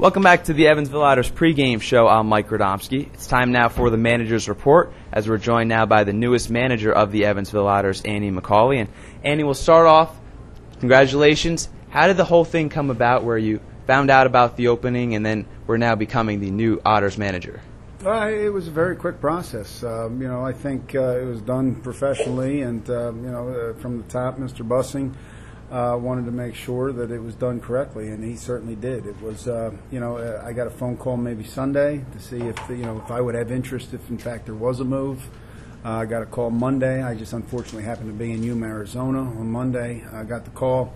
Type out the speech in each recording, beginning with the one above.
Welcome back to the Evansville Otters pregame show. I'm Mike Radomski. It's time now for the manager's report, as we're joined now by the newest manager of the Evansville Otters, Andy McCauley. And Andy, we'll start off. Congratulations. How did the whole thing come about where you found out about the opening and then we're now becoming the new Otters manager? It was a very quick process. I think it was done professionally, and from the top, Mr. Bussing wanted to make sure that it was done correctly, and he certainly did. It was, I got a phone call maybe Sunday to see if I would have interest if in fact there was a move. I got a call Monday. I just unfortunately happened to be in Yuma, Arizona on Monday. I got the call,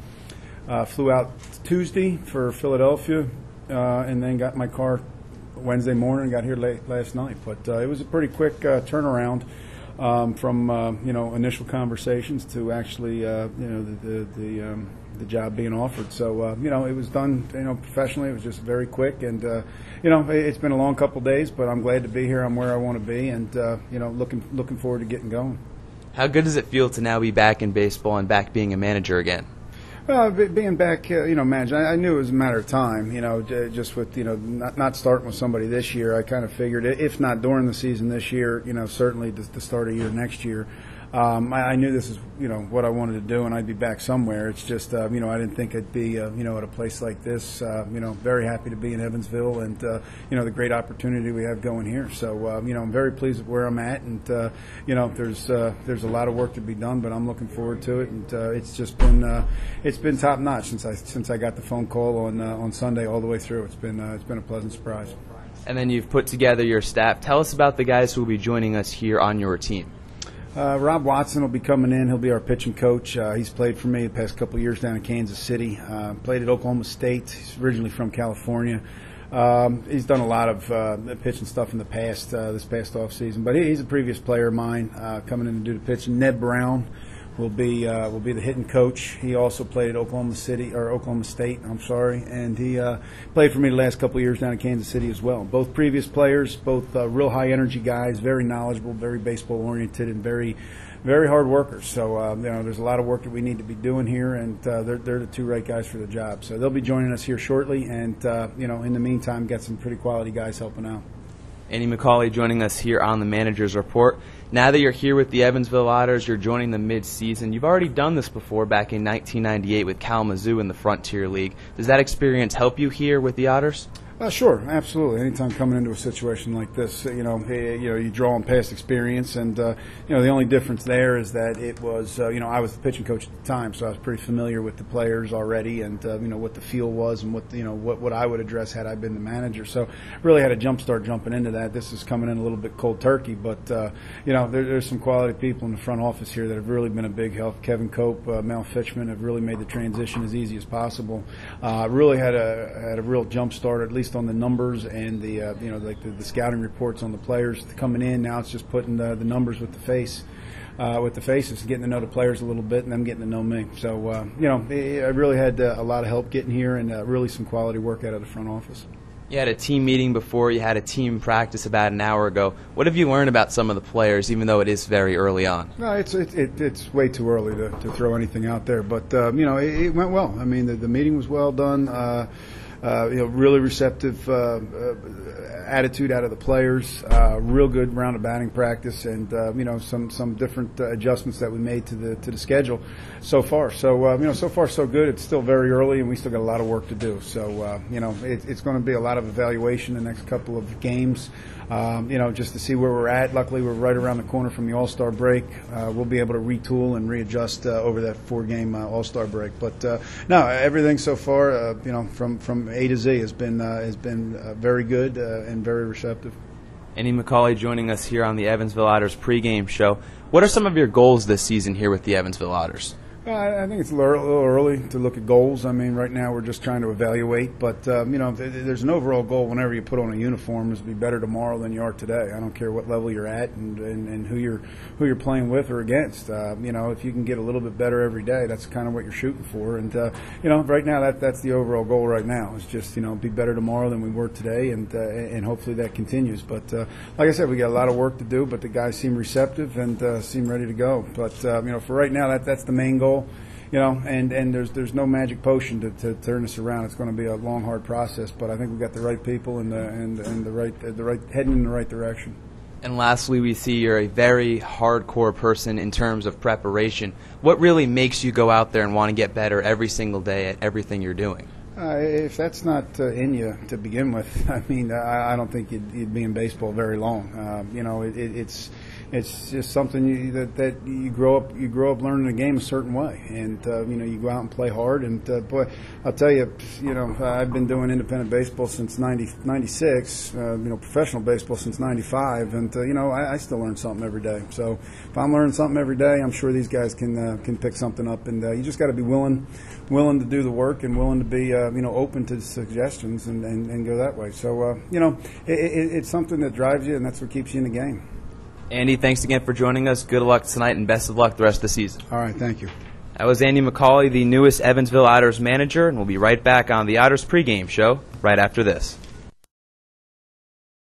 flew out Tuesday for Philadelphia, and then got my car Wednesday morning, got here late last night. But it was a pretty quick turnaround from initial conversations to actually the job being offered. So it was done professionally. It was just very quick, and it's been a long couple of days, but I'm glad to be here. I'm where I want to be, and looking forward to getting going. How good does it feel to now be back in baseball and back being a manager again? Being back, managing, I knew it was a matter of time. Just with not starting with somebody this year, I kind of figured if not during the season this year, certainly the start of the year next year. I knew this is what I wanted to do, and I'd be back somewhere. It's just I didn't think I'd be at a place like this. Very happy to be in Evansville, and the great opportunity we have going here. So I'm very pleased with where I'm at, and there's a lot of work to be done, but I'm looking forward to it, and it's been top notch since I got the phone call on Sunday all the way through. It's been a pleasant surprise. And then you've put together your staff. Tell us about the guys who will be joining us here on your team. Rob Watson will be coming in. He'll be our pitching coach. He's played for me the past couple of years down in Kansas City. Played at Oklahoma State. He's originally from California. He's done a lot of pitching stuff in the past, this past off season. But he's a previous player of mine coming in to do the pitching. Ned Brown will be the hitting coach. He also played at Oklahoma State, and he played for me the last couple of years down in Kansas City as well. Both previous players, both real high energy guys, very knowledgeable, very baseball oriented, and very, very hard workers. So there's a lot of work that we need to be doing here, and they're the two right guys for the job. So they'll be joining us here shortly, and in the meantime, got some pretty quality guys helping out. Andy McCauley joining us here on the Manager's Report. Now that you're here with the Evansville Otters, you're joining the mid-season. You've already done this before back in 1998 with Kalamazoo in the Frontier League. Does that experience help you here with the Otters? Sure, absolutely. Anytime coming into a situation like this, you draw on past experience, and the only difference there is that it was, I was the pitching coach at the time, so I was pretty familiar with the players already, and what the feel was, and what I would address had I been the manager. So really had a jump start jumping into that. This is coming in a little bit cold turkey, but there's some quality people in the front office here that have really been a big help. Kevin Cope, Mel Fitchman have really made the transition as easy as possible. Really had a real jump start, at least on the numbers and the scouting reports on the players coming in. Now it's just putting the numbers with the faces, getting to know the players a little bit, and them getting to know me. So I really had a lot of help getting here, and really some quality work out of the front office. You had a team meeting before. You had a team practice about an hour ago. What have you learned about some of the players, even though it is very early on? No, it's way too early to throw anything out there. But it went well. I mean, the meeting was well done. Really receptive attitude out of the players. Real good round of batting practice, and some different adjustments that we made to the schedule so far. So so far so good. It's still very early, and we still got a lot of work to do. So it's going to be a lot of evaluation the next couple of games. Just to see where we're at. Luckily, we're right around the corner from the All-Star break. We'll be able to retool and readjust over that 4-game All-Star break. But no, everything so far, from A to Z has been very good and very receptive. Andy McCauley joining us here on the Evansville Otters pregame show. What are some of your goals this season here with the Evansville Otters? I think it's a little early to look at goals. I mean, right now we're just trying to evaluate. But, there's an overall goal whenever you put on a uniform is to be better tomorrow than you are today. I don't care what level you're at and who you're playing with or against. If you can get a little bit better every day, that's kind of what you're shooting for. And, right now that's the overall goal right now is just, be better tomorrow than we were today, and hopefully that continues. But, like I said, we got a lot of work to do, but the guys seem receptive and seem ready to go. But, for right now, that's the main goal. and there's no magic potion to turn this around. It's going to be a long, hard process, but I think we've got the right people and the right heading in the right direction. And lastly, we see you're a very hardcore person in terms of preparation. What really makes you go out there and want to get better every single day at everything you're doing? If that's not in you to begin with, I mean, I don't think you'd be in baseball very long. It's just something that you grow up learning the game a certain way, and you go out and play hard. And boy, I'll tell you, I've been doing independent baseball since '96, professional baseball since '95, and I still learn something every day. So if I'm learning something every day, I'm sure these guys can pick something up, and you just got to be willing to do the work and willing to be open to suggestions and go that way. So it's something that drives you, and that's what keeps you in the game. Andy, thanks again for joining us. Good luck tonight, and best of luck the rest of the season. All right, thank you. That was Andy McCauley, the newest Evansville Otters manager, and we'll be right back on the Otters pregame show right after this.